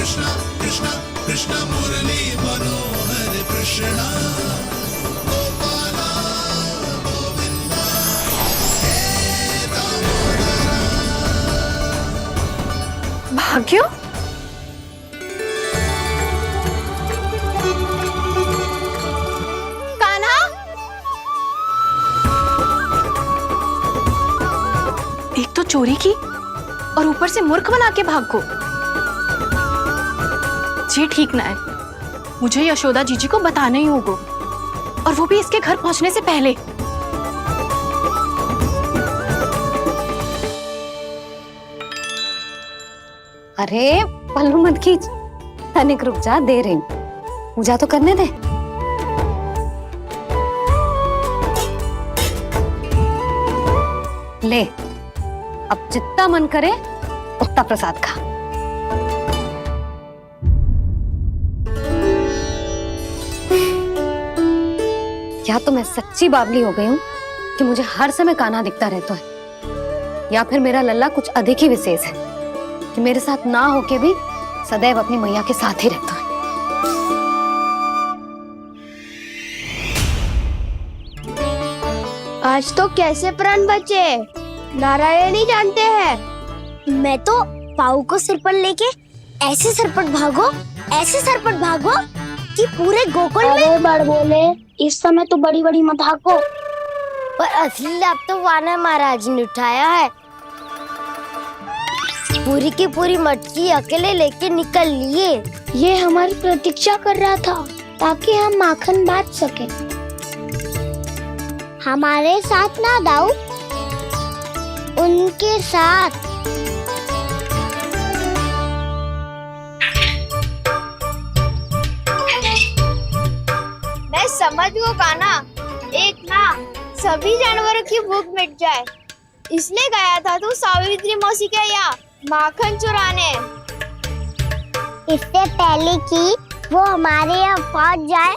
कृष्णा कृष्णा कृष्णा मुरली मनोहर कृष्णा गोपाला गोविंदा हे दामोदरा। भाग्य, कान्हा, एक तो चोरी की और ऊपर से मूर्ख बना के भागो। ये ठीक ना है, मुझे यशोदा जीजी को बताना ही होगा, और वो भी इसके घर पहुंचने से पहले। अरे पल्लू मत खींच, तनिक रुक जा, दे रही हूं, पूजा तो करने दे। ले, अब जितना मन करे उतना प्रसाद खा। या तो मैं सच्ची बावली हो गई हूँ कि मुझे हर समय कान्हा दिखता रहता है, या फिर मेरा लल्ला कुछ अधिक ही विशेष है कि मेरे साथ ना होके भी सदैव अपनी मैया के साथ ही रहता है। आज तो कैसे प्राण बचे, नारायण ही जानते हैं। मैं तो पाऊ को सिर पर लेके ऐसे सरपट भागो, ऐसे सरपट भागो कि पूरे गोकुल में बड़ बोले, इस समय तो बड़ी बड़ी मत हाको। पर असली लाभ तो वानर महाराज ने उठाया है। पूरी की पूरी मटकी अकेले लेके निकल लिए। ये हमारी प्रतीक्षा कर रहा था ताकि हम माखन बांट सके। हमारे साथ ना दाऊ, उनके साथ। मैं समझ गो कान्हा, एक ना सभी जानवरों की भूख मिट जाए, इसलिए गया था तू सावित्री मौसी के यहाँ माखन चुराने। इससे पहले कि वो हमारे यहाँ पहुँच जाए,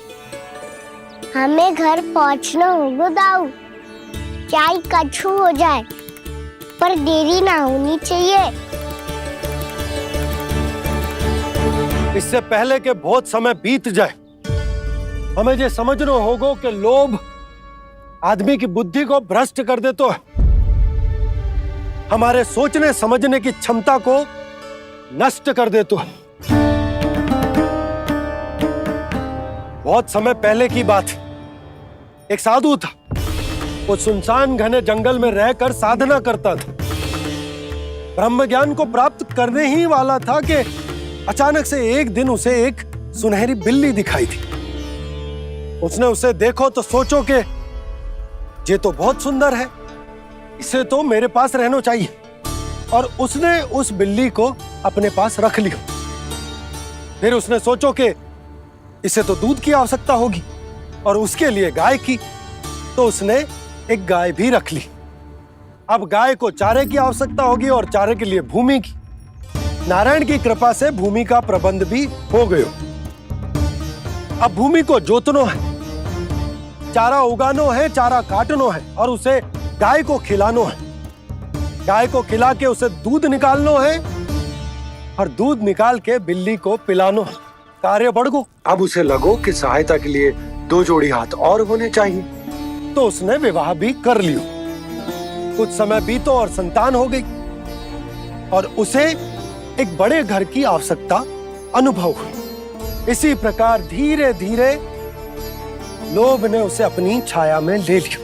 हमें घर पहुँचना होगा दाऊ, चाहे कछु हो जाए, पर देरी ना होनी चाहिए। इससे पहले के बहुत समय बीत जाए, हमें ये समझना होगा कि लोभ आदमी की बुद्धि को भ्रष्ट कर देता है, हमारे सोचने समझने की क्षमता को नष्ट कर देता है। बहुत समय पहले की बात, एक साधु था, वो सुनसान घने जंगल में रहकर साधना करता था। ब्रह्म ज्ञान को प्राप्त करने ही वाला था कि अचानक से एक दिन उसे एक सुनहरी बिल्ली दिखाई थी। उसने उसे देखो तो सोचो कि ये तो बहुत सुंदर है, इसे तो मेरे पास रहना चाहिए, और उसने उस बिल्ली को अपने पास रख लिया। फिर उसने सोचो कि इसे तो दूध की आवश्यकता होगी और उसके लिए गाय की, तो उसने एक गाय भी रख ली। अब गाय को चारे की आवश्यकता होगी और चारे के लिए भूमि की। नारायण की कृपा से भूमि का प्रबंध भी हो गया। अब भूमि को जोतनो है, चारा उगानो है, चारा काटनो है, और उसे गाय को खिलानो है। गाय को खिला के उसे दूध निकालनो है, और दूध निकाल के बिल्ली को पिलानो है। कार्य बढ़ गो। अब उसे लगो कि सहायता के लिए 2 जोड़ी हाथ और होने चाहिए, तो उसने विवाह भी कर लियो। कुछ समय बीतो और संतान हो गई, और उसे एक बड़े घर की आवश्यकता अनुभव हुई। इसी प्रकार धीरे धीरे लोभ ने उसे अपनी छाया में ले लिया,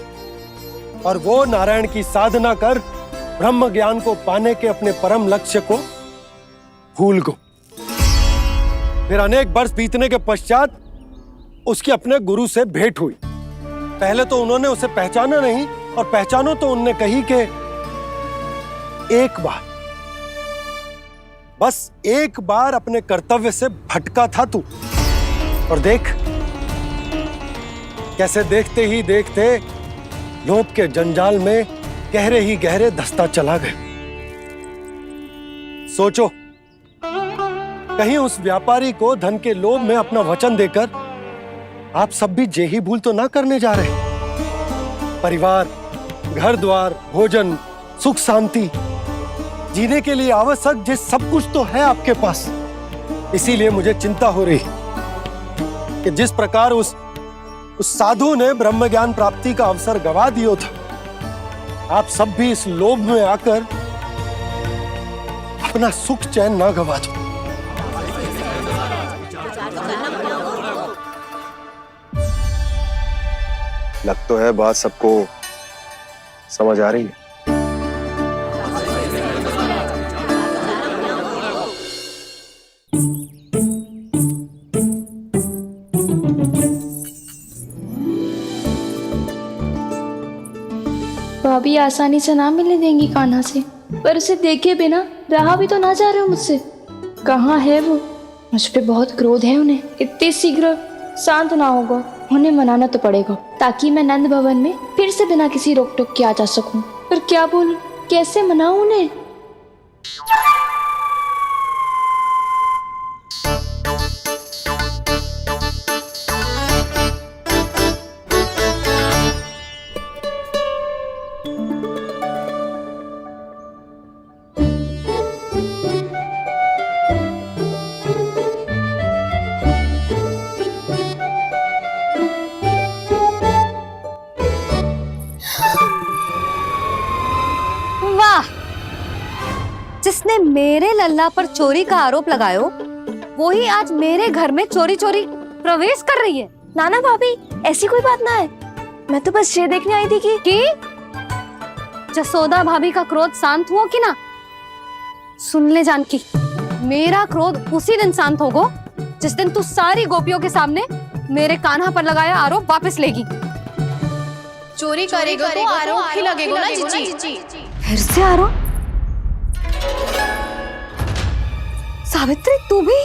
और वो नारायण की साधना कर ब्रह्म ज्ञान को पाने के अपने परम लक्ष्य को भूल गो। फिर अनेक वर्ष बीतने के पश्चात उसकी अपने गुरु से भेंट हुई। पहले तो उन्होंने उसे पहचाना नहीं, और पहचानो तो उनने कही कि एक बार, बस एक बार अपने कर्तव्य से भटका था तू, और देख कैसे देखते ही देखते लोभ के जंजाल में गहरे ही गहरे धंसता चला गया। सोचो, कहीं उस व्यापारी को धन के लोभ में अपना वचन देकर आप सब भी जे ही भूल तो ना करने जा रहे। परिवार, घर द्वार, भोजन, सुख शांति, जीने के लिए आवश्यक जिस सब कुछ तो है आपके पास, इसीलिए मुझे चिंता हो रही कि जिस प्रकार उस साधु ने ब्रह्म ज्ञान प्राप्ति का अवसर गवा दिया था, आप सब भी इस लोभ में आकर अपना सुख चैन ना गवा दो। लग तो है बात सबको समझ आ रही है। भाभी आसानी से ना मिलने देंगी कान्हा से, पर उसे देखे बिना रहा भी तो ना जा रहे हो मुझसे। कहाँ है वो? मुझ पे बहुत क्रोध है उन्हें। इतनी शीघ्र शांत ना होगा, उन्हें मनाना तो पड़ेगा ताकि मैं नंद भवन में फिर से बिना किसी रोक टोक के आ जा सकूं। पर क्या बोलूं, कैसे मनाऊं उन्हें? वाह, जिसने मेरे लल्ला पर चोरी का आरोप लगायो, वो ही आज मेरे घर में चोरी चोरी प्रवेश कर रही है। नाना भाभी, ऐसी कोई बात ना है। मैं तो बस ये देखने आई थी कि जसोदा भाभी का क्रोध शांत हुआ कि ना? सुन ले जानकी, मेरा क्रोध उसी दिन शांत होगा जिस दिन तू सारी गोपियों के सामने मेरे कान्हा पर लगाया आरोप वापस लेगी। चोरी करेगा तो आरोप ही लगेगा ना जीजी। फिर से आरोप? सावित्री, तू भी?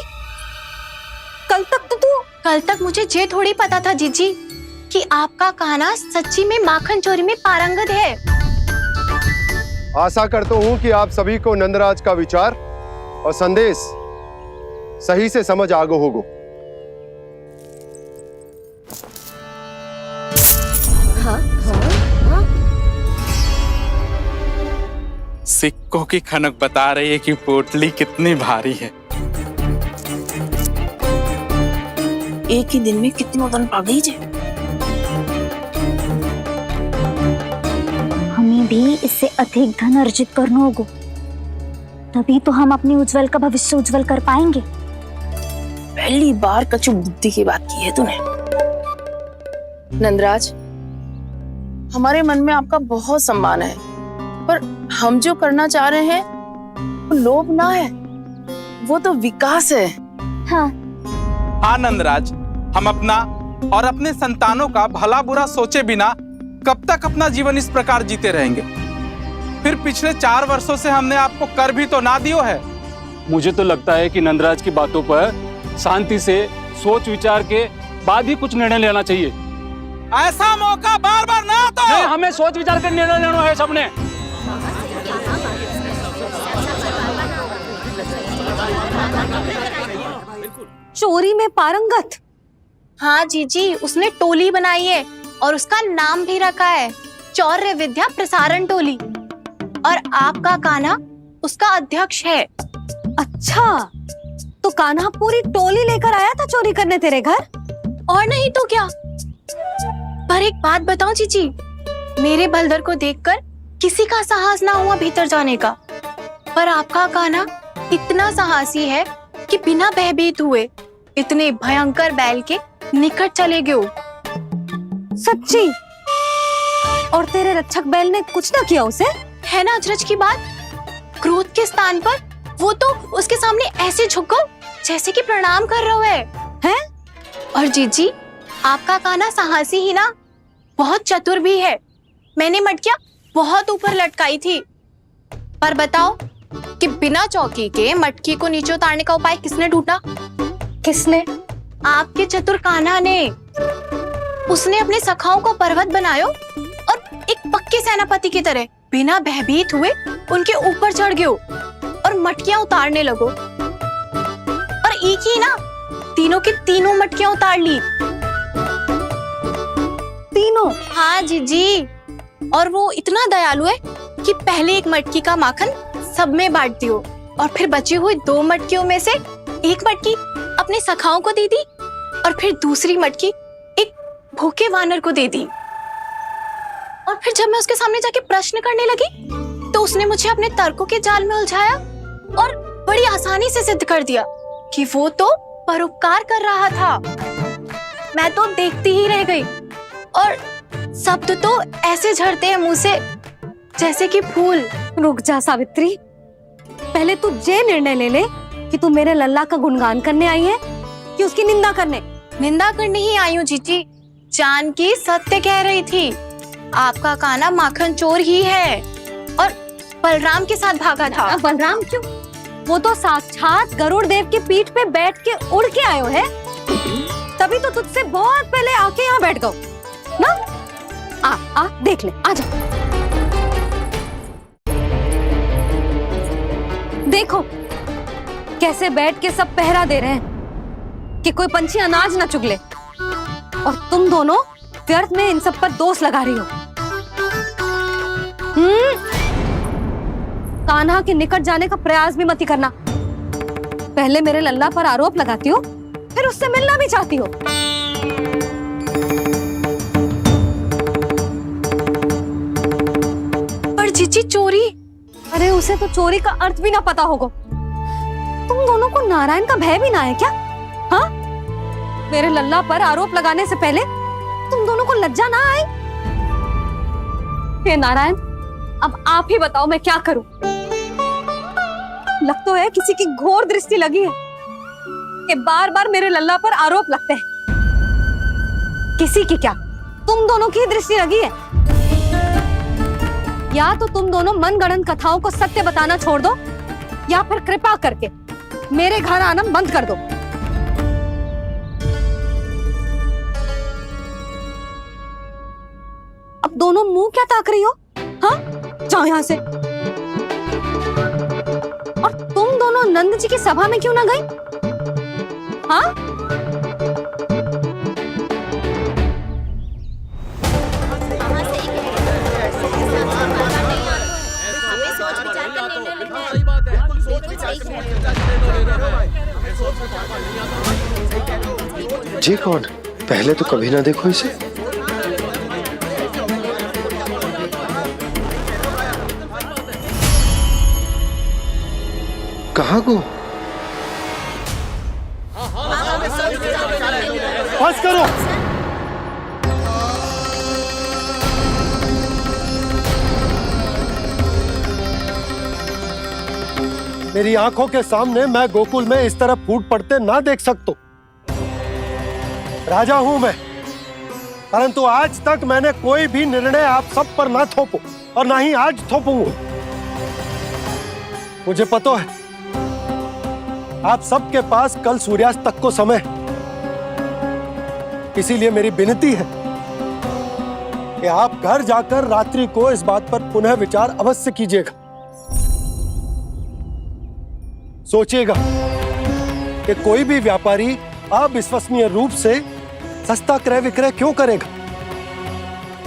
कल तक मुझे ये थोड़ी पता था जीजी कि आपका कान्हा सच्ची में माखन चोरी में पारंगत है। आशा करता हूं कि आप सभी को नंदराज का विचार और संदेश सही से समझ आगो होगो। सिक्कों की खनक बता रही है कि पोटली कितनी भारी है। एक ही दिन में कितनी धन पा गई जे। हमें भी इससे अधिक धन अर्जित करना होगा, तभी तो हम अपने उज्जवल का भविष्य उज्जवल कर पाएंगे। पहली बार कछु बुद्धि की बात की है तूने। नंदराज, हमारे मन में आपका बहुत सम्मान है, पर हम जो करना चाह रहे हैं वो लोभ ना है, वो तो विकास है। हाँ नंदराज, हम अपना और अपने संतानों का भला बुरा सोचे बिना कब तक अपना जीवन इस प्रकार जीते रहेंगे? फिर पिछले 4 वर्षों से हमने आपको कर भी तो ना दियो है। मुझे तो लगता है कि नंदराज की बातों पर शांति से सोच विचार के बाद ही कुछ निर्णय लेना चाहिए। ऐसा मौका बार बार ना आता। नहीं, हमें सोच विचार कर निर्णय लेना है सबने। चोरी में पारंगत? हाँ जीजी, उसने टोली बनाई है और उसका नाम भी रखा है चौर्य विद्या प्रसारण टोली, और आपका कान्हा उसका अध्यक्ष है। अच्छा, तो कान्हा पूरी टोली लेकर आया था चोरी करने तेरे घर? और नहीं तो क्या। पर एक बात बताओ जीजी, मेरे बलदर को देखकर किसी का साहस ना हुआ भीतर जाने का, पर आपका कान्हा इतना साहसी है कि बिना भयभीत हुए इतने भयंकर बैल के निकट चले गए। सच्ची? और तेरे रक्षक बैल ने कुछ ना किया उसे? है ना अचरज की बात। क्रोध के स्थान पर वो तो उसके सामने ऐसे झुक गो जैसे कि प्रणाम कर रहा है। और जीजी, आपका कान्हा साहसी ही ना, बहुत चतुर भी है। मैंने मटकियां बहुत ऊपर लटकाई थी, पर बताओ कि बिना चौकी के मटकी को नीचे उतारने का उपाय किसने ढूंढा? किसने? आपके चतुर कान्हा ने। उसने अपने सखाओं को पर्वत बनायो और एक पक्के सेनापति की तरह बिना भयभीत हुए उनके ऊपर चढ़ गयो और मटकियां उतारने लगो। और एक ही ना, तीनों की तीनों मटकियां उतार ली। तीनों? हाँ जीजी, और वो इतना दयालु है कि पहले एक मटकी का माखन सब में बांट दियो और फिर बची हुई 2 मटकियों में से एक मटकी अपने सखाओं को दे दी और फिर दूसरी मटकी एक भूखे वानर को दे दी। और फिर जब मैं उसके सामने जाके प्रश्न करने लगी तो उसने मुझे अपने तर्कों के जाल में उलझाया और बड़ी आसानी से सिद्ध कर दिया कि वो तो परोपकार कर रहा था। मैं तो देखती ही रह गई और शब्द तो ऐसे झड़ते हैं मुंह से जैसे कि फूल। रुक जा सावित्री, पहले तू ये निर्णय ले ले कि तू मेरे लल्ला का गुणगान करने आई है कि उसकी निंदा करने। निंदा करने ही आई हूँ जीजी। जानकी सत्य कह रही थी, आपका कान्हा माखन चोर ही है और बलराम के साथ भागा था। बलराम क्यों? वो तो साक्षात गरुड़ देव की पीठ पे बैठ के उड़ के आयो है, तभी तो तुझसे बहुत पहले आके यहाँ बैठ गओ ना। आ देख ले, आ जा। देखो कैसे बैठ के सब पहरा दे रहे हैं कि कोई पंछी अनाज ना चुगले, और तुम दोनों व्यर्थ में इन सब पर दोष लगा रही हो। कान्हा के निकट जाने का प्रयास भी मत करना। पहले मेरे लल्ला पर आरोप लगाती हो, फिर उससे मिलना भी चाहती हो। पर जीजी चोरी, अरे उसे तो चोरी का अर्थ भी ना पता होगा। तुम दोनों को नारायण का भय भी ना है क्या? हाँ, मेरे लल्ला पर आरोप लगाने से पहले तुम दोनों को लज्जा ना आए? हे नारायण, अब आप ही बताओ मैं क्या करूं। लग तो है किसी की घोर दृष्टि लगी है कि बार बार मेरे लल्ला पर आरोप लगते हैं। किसी की क्या, तुम दोनों की दृष्टि लगी है। या तो तुम दोनों मनगढ़ंत कथाओं को सत्य बताना छोड़ दो, या फिर कृपा करके मेरे घर आना बंद कर दो। अब दोनों मुंह क्या ताक रही हो? हाँ, जाओ यहां से। और तुम दोनों नंद जी की सभा में क्यों ना गई? हाँ, जी कौन? पहले तो कभी ना देखो इसे। कहाँ को? बस करो। मेरी आंखों के सामने मैं गोकुल में इस तरह फूट पड़ते ना देख सकता। राजा हूं मैं, परंतु आज तक मैंने कोई भी निर्णय आप सब पर ना थोपो और ना ही आज थोपूंगा। मुझे पता है आप सबके पास कल सूर्यास्त तक को समय, इसीलिए मेरी विनती है कि आप घर जाकर रात्रि को इस बात पर पुनः विचार अवश्य कीजिएगा। सोचिएगा कि कोई भी व्यापारी अविश्वसनीय रूप से सस्ता क्रय विक्रय क्यों करेगा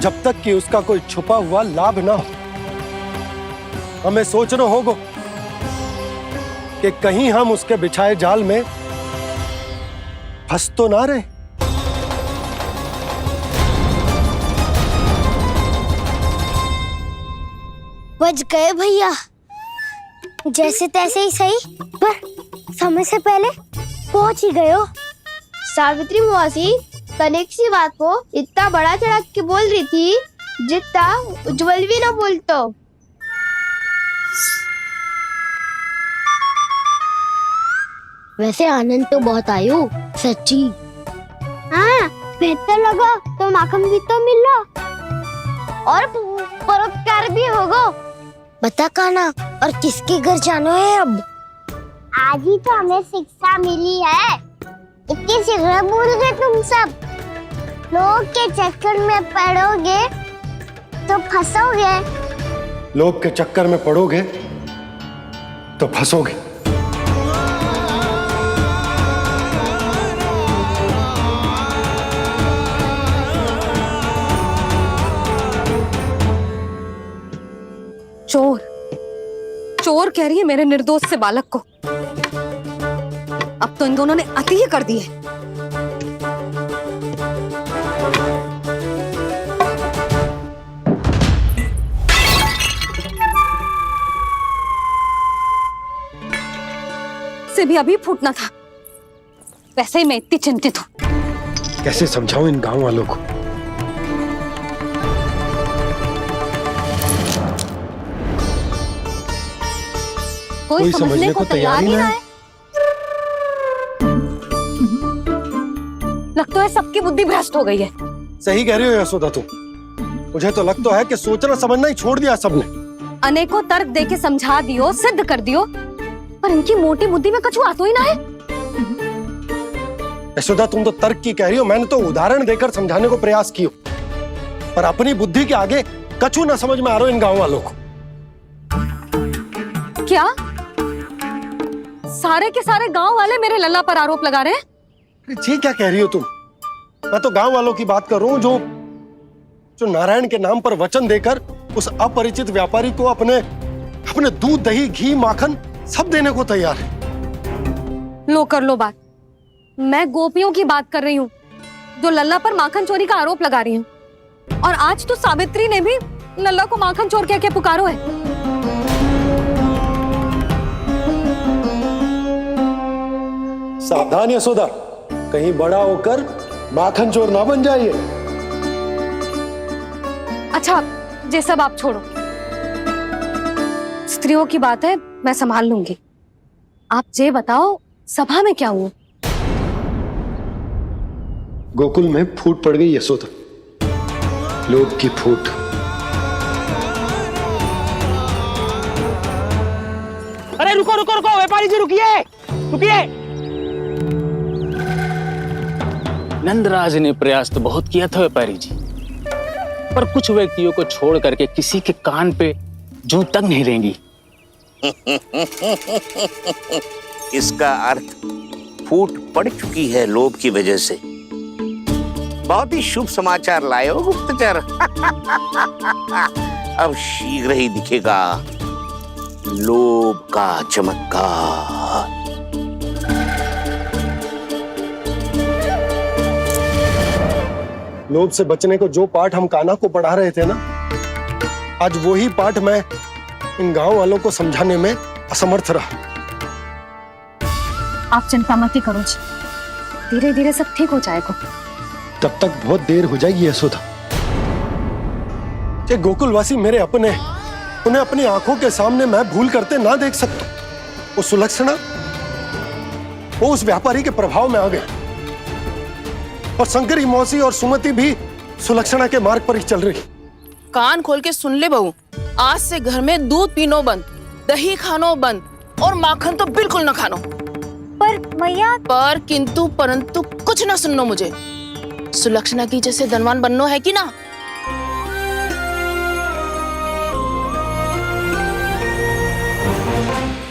जब तक कि उसका कोई छुपा हुआ लाभ ना हो। हमें सोचना होगा कि कहीं हम उसके बिछाए जाल में फंस तो ना रहे। बच गए भैया, जैसे तैसे ही सही, पर समय से पहले पहुंच ही गए हो। सावित्री मौसी तनिक सी बात को इतना बड़ा चढ़ा के बोल रही थी जितना उज्जवल भी ना बोलतो। वैसे आनंद तो बहुत आयो, सच्ची। हाँ, बेहतर लगा तो माखन भी तो मिला और परोपकार भी होगा। बता कान्हा, और किसके घर जाना है अब? आज ही तो हमें शिक्षा मिली है, इतनी शीघ्र भूल गए तुम सब। लोग के चक्कर में पड़ोगे तो फंसोगे। लोग के चक्कर में पड़ोगे तो फंसोगे। चोर, चोर कह रही है मेरे निर्दोष से बालक को। अब तो इन दोनों ने अति ही कर दी है। से भी अभी फूटना था। वैसे ही मैं इतनी चिंतित हूँ। कैसे समझाऊं इन गांव वालों को? कोई समझने को तैयार ही ना है। लगता है सबकी बुद्धि भ्रष्ट हो गई है। सही कह रही हो यशोदा तुम। मुझे तो लगता है कि सोचना समझना ही छोड़ दिया सबने। अनेकों तर्क देके समझा दियो, सिद्ध कर दियो, पर इनकी मोटी बुद्धि में कछु आता ही ना है। यशोदा तुम तो तर्क की कह रही हो, मैंने तो उदाहरण देकर समझाने को प्रयास किया, पर अपनी बुद्धि के आगे कछु ना समझ में आ रहा इन गांव वालों को। क्या सारे के सारे गांव वाले मेरे लल्ला पर आरोप लगा रहे हैं? जी क्या कह रही हो तुम? मैं तो गांव वालों की बात कर रहा हूं जो नारायण के नाम पर वचन देकर उस अपरिचित व्यापारी को अपने दूध, दही, घी, माखन सब देने को तैयार है। लो कर लो बात। मैं गोपियों की बात कर रही हूँ जो लल्ला पर माखन चोरी का आरोप लगा रही हूँ। और आज तो सावित्री ने भी लल्ला को माखन चोर कह के पुकारो है। सावधान यशोदा, कहीं बड़ा होकर माखन चोर ना बन जाइए। अच्छा, ये सब आप छोड़ो। स्त्रियों की बात है, मैं संभाल लूंगी। आप ये बताओ, सभा में क्या हुआ? गोकुल में फूट पड़ गई यशोदा, लोभ की फूट। अरे रुको रुको रुको, व्यापारी जी रुकिए रुकिए। नंदराज ने प्रयास तो बहुत किया था व्यापारी जी, पर कुछ व्यक्तियों को छोड़ करके किसी के कान पे जूं तक नहीं रेंगी। इसका अर्थ फूट पड़ चुकी है लोभ की वजह से। बहुत ही शुभ समाचार लाए हो गुप्तचर। अब शीघ्र ही दिखेगा लोभ का चमत्कार। लोभ से बचने को जो पाठ हम कान्हा को पढ़ा रहे थे ना, आज वही पाठ मैं इन गांव वालों को समझाने में असमर्थ रहा। आप चिंता मत करो जी, धीरे धीरे सब ठीक हो जाएगा। तब तक बहुत देर हो जाएगी यशोदा। ये गोकुलवासी मेरे अपने, उन्हें अपनी आंखों के सामने मैं भूल करते ना देख सकता। वो सुलक्षणा, वो उस व्यापारी के प्रभाव में आ गए, और शंकरी मौसी और सुमति भी सुलक्षणा के मार्ग पर ही चल रही। कान खोल के सुन ले बहू, आज से घर में दूध पीनो बंद, दही खानो बंद, और माखन तो बिल्कुल न खानो। पर मैया, पर किंतु परंतु कुछ ना सुननो मुझे। सुलक्षणा की जैसे धनवान बननो है कि ना?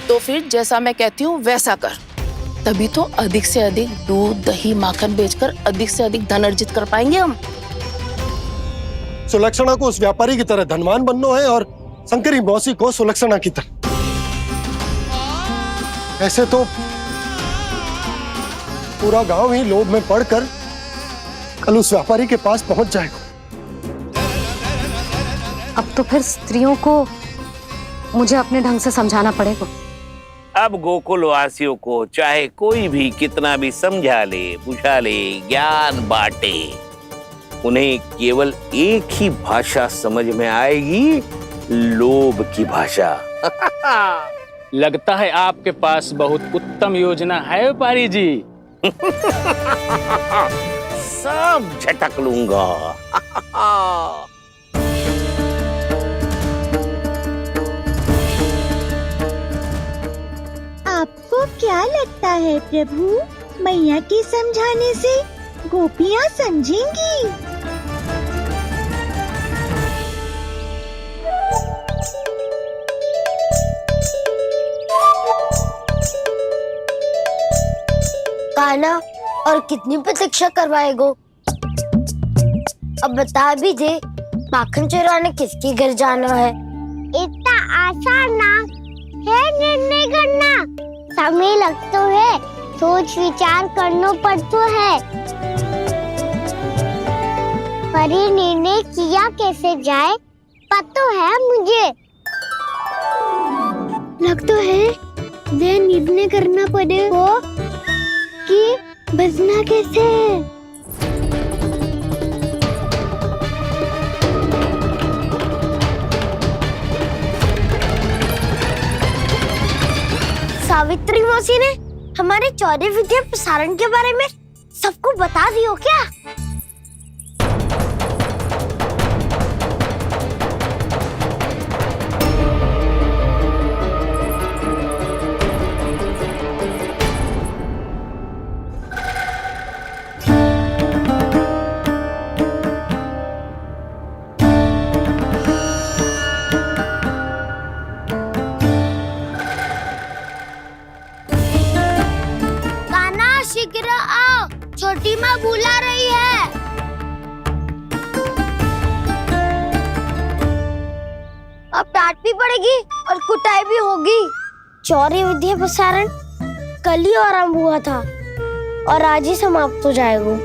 तो फिर जैसा मैं कहती हूँ वैसा कर, तभी तो अधिक से अधिक दूध, दही, माखन बेचकर अधिक से अधिक धन अर्जित कर पाएंगे हम। सुलक्षणा को उस व्यापारी की तरह धनवान बनना है और शंकरी मौसी को सुलक्षणा की तरह। ऐसे तो पूरा गांव ही लोभ में पड़कर कल उस व्यापारी के पास पहुंच जाएगा। अब तो फिर स्त्रियों को मुझे अपने ढंग से समझाना पड़ेगा। अब गोकुल वासियों को चाहे कोई भी कितना भी समझा ले, बुझा ले, ज्ञान बांटे, उन्हें केवल एक ही भाषा समझ में आएगी, लोभ की भाषा। लगता है आपके पास बहुत उत्तम योजना है व्यापारी जी। सब झटक लूंगा। आपको क्या लगता है प्रभु, मैया के समझाने से गोपियाँ समझेंगी? कान्हा, और कितनी प्रतीक्षा करवाएगो? अब बता भी दे, माखन चुराने किसके घर जाना है? इतना आसान ना है निर्णय करना। समय लग तो है, सोच विचार करना पड़ता है, पर ये निर्णय किया कैसे जाए पता है मुझे। लगता है ये निर्णय करना पड़ेगा कि बचना कैसे है। सावित्री मौसी ने हमारे चौर्य विद्या प्रसारण के बारे में सबको बता दियो क्या? शीघ्र आओ, छोटी माँ बुला रही है। अब डांट भी पड़ेगी और कुटाई भी होगी। चौर्य विद्या प्रसारण कल ही आरंभ हुआ था और आज ही समाप्त हो जाएगा।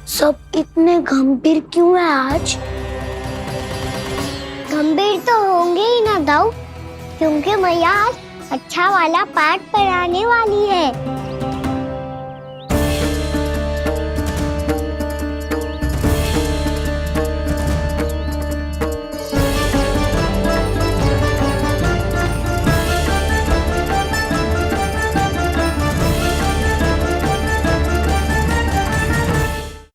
सब इतने गंभीर क्यों है आज? गंभीर तो होंगे ही ना दाऊ, क्योंकि मैया आज अच्छा वाला पाठ पढ़ाने वाली है।